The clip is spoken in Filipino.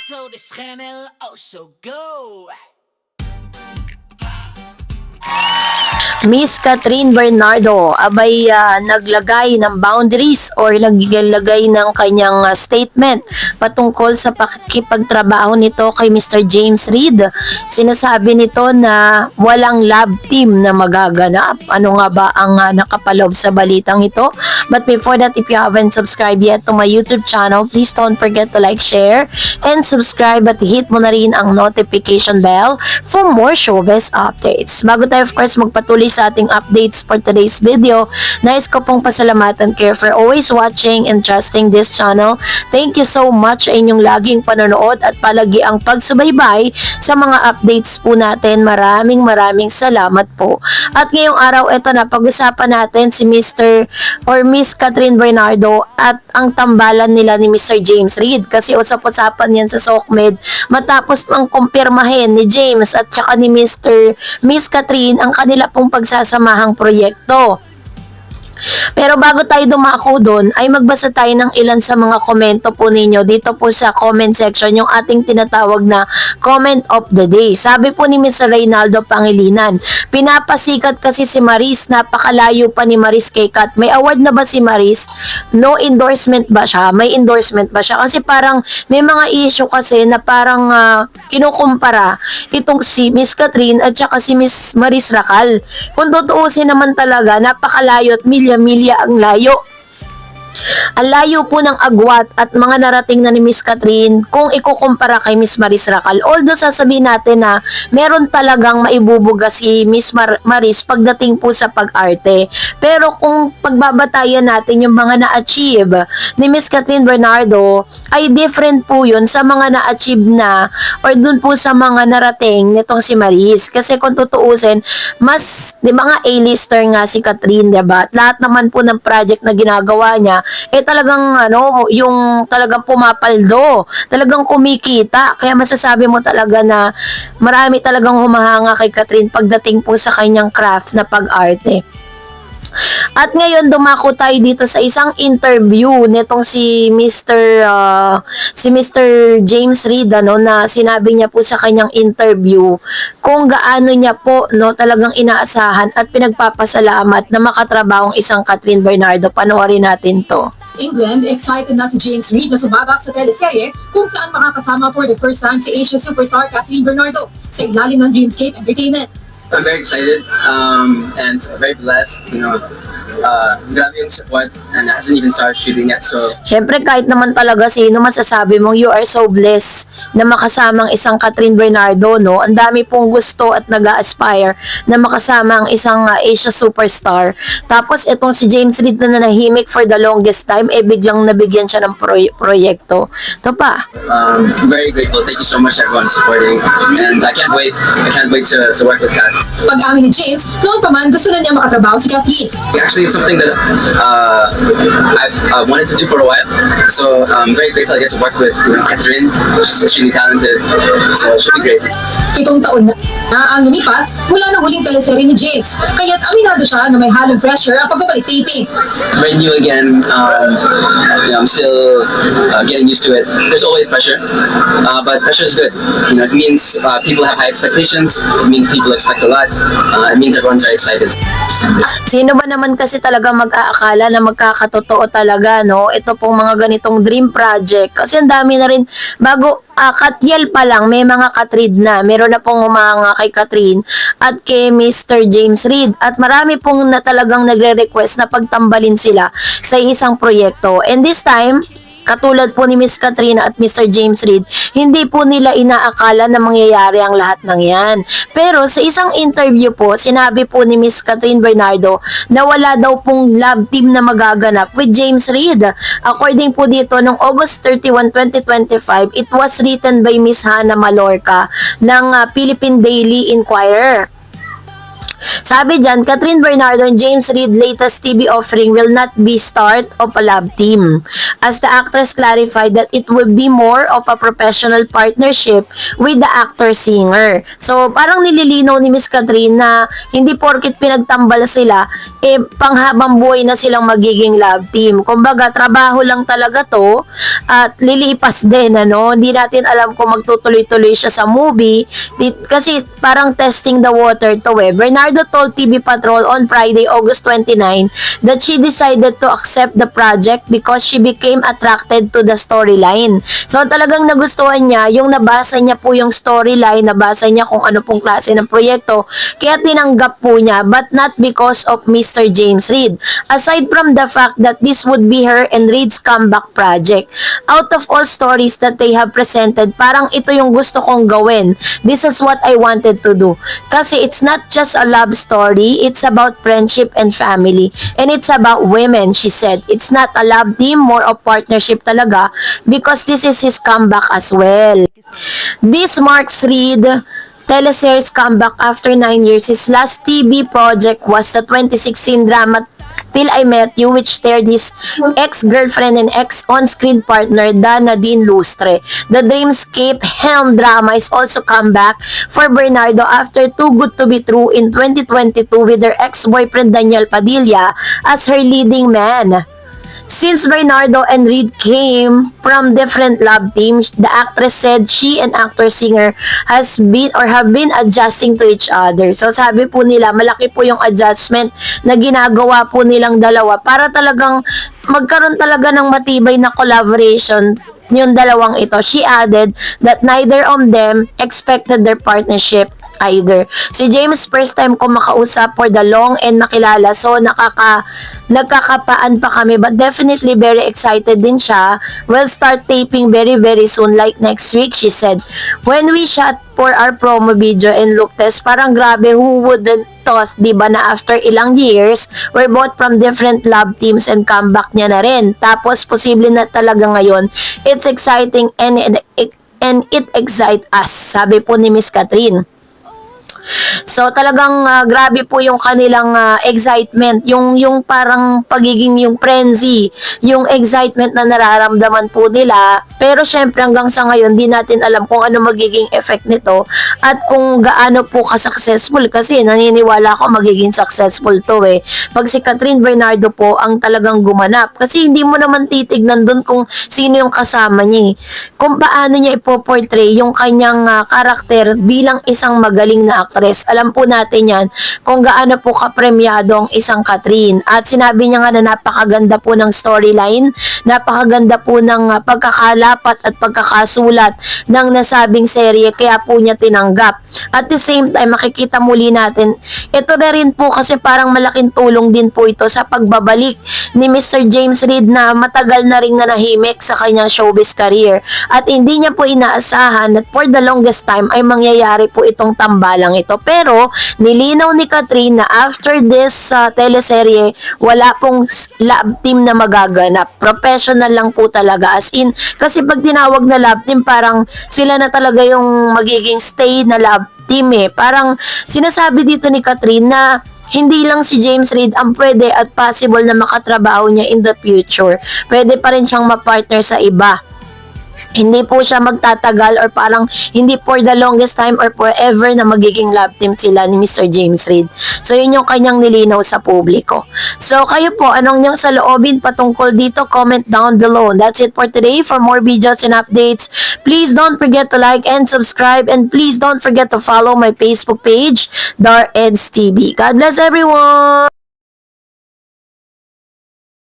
So this channel also go. Miss Catherine Bernardo, abay naglagay ng boundaries or naglagay ng kanyang statement patungkol sa pakikipagtrabaho nito kay Mr. James Reid. Sinasabi nito na walang love team na magaganap. Ano nga ba ang nakapaloob sa balitang ito? But before that, if you haven't subscribed yet to my YouTube channel, please don't forget to like, share, and subscribe at hit mo na rin ang notification bell for more showbiz updates. Bago tayo of course magpatuloy sa ating updates for today's video, nais ko pong pasalamatan kayo for always watching and trusting this channel. Thank you so much sa inyong laging panonood at palagi ang pagsubaybay sa mga updates po natin. Maraming salamat po. At ngayong araw, ito na, pag-usapan natin si Mr. or Miss Catherine Bernardo at ang tambalan nila ni Mr. James Reid. Kasi usap-usapan yan sa SOCMED matapos ang kumpirmahin ni James at saka ni Miss Catherine ang kanila pong pagsasamahang proyekto. Pero bago tayo dumako doon, ay magbasa tayo ng ilan sa mga komento po ninyo dito po sa comment section, yung ating tinatawag na comment of the day. Sabi po ni Mr. Reynaldo Pangilinan, pinapasikat kasi si Maris, napakalayo pa ni Maris kay Kat. May award na ba si Maris? No endorsement ba siya? May endorsement ba siya? Kasi parang may mga issue kasi na parang kinukumpara itong si Miss Catherine at saka si Miss Maris Racal. Kung tutuusin naman talaga, napakalayo at milya ang layo. Ang layo po ng agwat at mga narating na ni Miss Catherine kung ikukumpara kay Miss Maris Racal. Although sasabihin natin na meron talagang maibubuga si Miss Maris pagdating po sa pag-arte. Pero kung pagbabatayan natin yung mga na-achieve ni Miss Catherine Bernardo, ay different po yun sa mga na-achieve na or dun po sa mga narating nitong si Maris. Kasi kung tutuusin, mas, di ba nga A-lister nga si Catherine, diba? At lahat naman po ng project na ginagawa niya, talagang yung talagang pumapaldo, talagang kumikita. Kaya masasabi mo talaga na marami talagang humahanga kay Catherine pagdating po sa kanyang craft na pag-arte. At ngayon dumako tayo dito sa isang interview nitong si Mr. James Reid na sinabi niya po sa kanyang interview kung gaano niya po talagang inaasahan at pinagpapasalamat na makatrabaho ang isang Catherine Bernardo. Panoorin natin to. England, excited na si James Reid na sumabak sa teleserye kung saan makakasama for the first time si Asian superstar Catherine Bernardo sa ilalim ng Dreamscape Entertainment. I'm very excited and very blessed. Grabe yung support and hasn't even started shooting yet. So, syempre kahit naman talaga sino masasabi mong you are so blessed na makasamang isang Catherine Bernardo, no? Ang dami pong gusto at nag-aspire na makasama ang isang Asia superstar. Tapos itong si James Reid na nanahimik for the longest time, biglang nabigyan siya ng proyekto. Ito pa. I'm very grateful. Thank you so much everyone supporting and I can't wait to work with Kat. Pag-amin ni James, noon pa man gusto na niya makatrabaho si Catherine. Actually, it's something that I've wanted to do for a while. So I'm very grateful I get to work with Catherine. She's extremely talented, so it should be great. 7 taon na ang lumipas mula ng huling teleserye ni James. Kaya't aminado siya na may halong pressure ang pagbabalik taping. It's very new again. I'm still getting used to it. There's always pressure, but pressure is good. It means people have high expectations. It means people expect a lot. It means everyone's very excited. Sino ba naman kasi talaga mag-aakala na magkakatotoo talaga, no? Ito pong mga ganitong dream project. Kasi ang dami na rin, bago Katyel pa lang, may mga Catrid na. Meron na pong humanga kay Catherine at kay Mr. James Reid. At marami pong na talagang nagre-request na pagtambalin sila sa isang proyekto. And this time, katulad po ni Miss Catherine at Mr. James Reid, hindi po nila inaakala na mangyayari ang lahat ng yan. Pero sa isang interview po, sinabi po ni Miss Catherine Bernardo na wala daw pong love team na magaganap with James Reid. According po dito, noong August 31, 2025, it was written by Miss Hannah Malorca ng Philippine Daily Inquirer. Sabi dyan, Catherine Bernardo and James Reid latest TV offering will not be start of a love team. As the actress clarified that it will be more of a professional partnership with the actor-singer. So, parang nililinaw ni Miss Catherine na hindi porkit pinagtambal sila, panghabang buhay na silang magiging love team. Kumbaga, trabaho lang talaga to at lilipas din, ano? Hindi natin alam kung magtutuloy-tuloy siya sa movie kasi parang testing the water to Bernardo told TV Patrol on Friday, August 29, that she decided to accept the project because she became attracted to the storyline. So talagang nagustuhan niya, yung nabasa niya po yung storyline, nabasa niya kung ano pong klase ng proyekto, kaya tinanggap po niya, but not because of Mr. James Reid. Aside from the fact that this would be her and Reid's comeback project. Out of all stories that they have presented, parang ito yung gusto kong gawin. This is what I wanted to do. Kasi it's not just a love story, it's about friendship and family. And it's about women, she said. It's not a love team, more of partnership talaga because this is his comeback as well. This marks Reid teleseries comeback after 9 years. His last TV project was the 2016 drama Till I Met You, which starred his ex-girlfriend and ex-on-screen partner Dana Dean Lustre. The Dreamscape helm drama is also come back for Bernardo after Too Good to Be True in 2022 with her ex-boyfriend Daniel Padilla as her leading man. Since Bernardo and Reid came from different love teams, the actress said she and actor-singer has been or have been adjusting to each other. So sabi po nila, malaki po yung adjustment na ginagawa po nilang dalawa para talagang magkaroon talaga ng matibay na collaboration yung dalawang ito. She added that neither of them expected their partnership either. Si James, first time ko makausap for the long and nakilala, so nagkakapaan pa kami, but definitely very excited din siya. We'll start taping very soon, like next week, she said. When we shot for our promo video and look test, parang grabe, who wouldn't thought, diba, na after ilang years, we're both from different love teams and comeback niya na rin. Tapos, posible na talaga ngayon. It's exciting and it excite us, sabi po ni Miss Catherine. So talagang grabe po yung kanilang excitement, yung parang pagiging yung frenzy, yung excitement na nararamdaman po nila. Pero syempre hanggang sa ngayon di natin alam kung ano magiging effect nito at kung gaano po ka-successful, kasi naniniwala ako magiging successful to pag si Catherine Bernardo po ang talagang gumanap, kasi hindi mo naman titignan dun kung sino yung kasama niya, kung paano niya ipoportray yung kanyang karakter bilang isang magaling na actress. Alam po natin yan kung gaano po kapremyado ang isang Catherine. At sinabi niya nga na napakaganda po ng storyline, napakaganda po ng pagkakalapat at pagkakasulat ng nasabing serye, kaya po niya tinanggap. At the same time, makikita muli natin, ito na rin po kasi parang malaking tulong din po ito sa pagbabalik ni Mr. James Reid na matagal na ring nanahimik sa kanyang showbiz career. At hindi niya po inaasahan at for the longest time ay mangyayari po itong tambalang ito. Pero nilinaw ni Catherine na after this teleserye, wala pong love team na magaganap. Professional lang po talaga, as in, kasi pag tinawag na love team, parang sila na talaga yung magiging stay na love team Parang sinasabi dito ni Catherine na hindi lang si James Reid ang pwede at possible na makatrabaho niya in the future. Pwede pa rin siyang mapartner sa iba. Hindi po siya magtatagal or parang hindi for the longest time or forever na magiging love team sila ni Mr. James Reid. So yun yung kanyang nilinaw sa publiko. So kayo po, anong niyang saloobin patungkol dito? Comment down below. That's it for today. For more videos and updates, please don't forget to like and subscribe, and please don't forget to follow my Facebook page, Dar Eds TV. God bless everyone!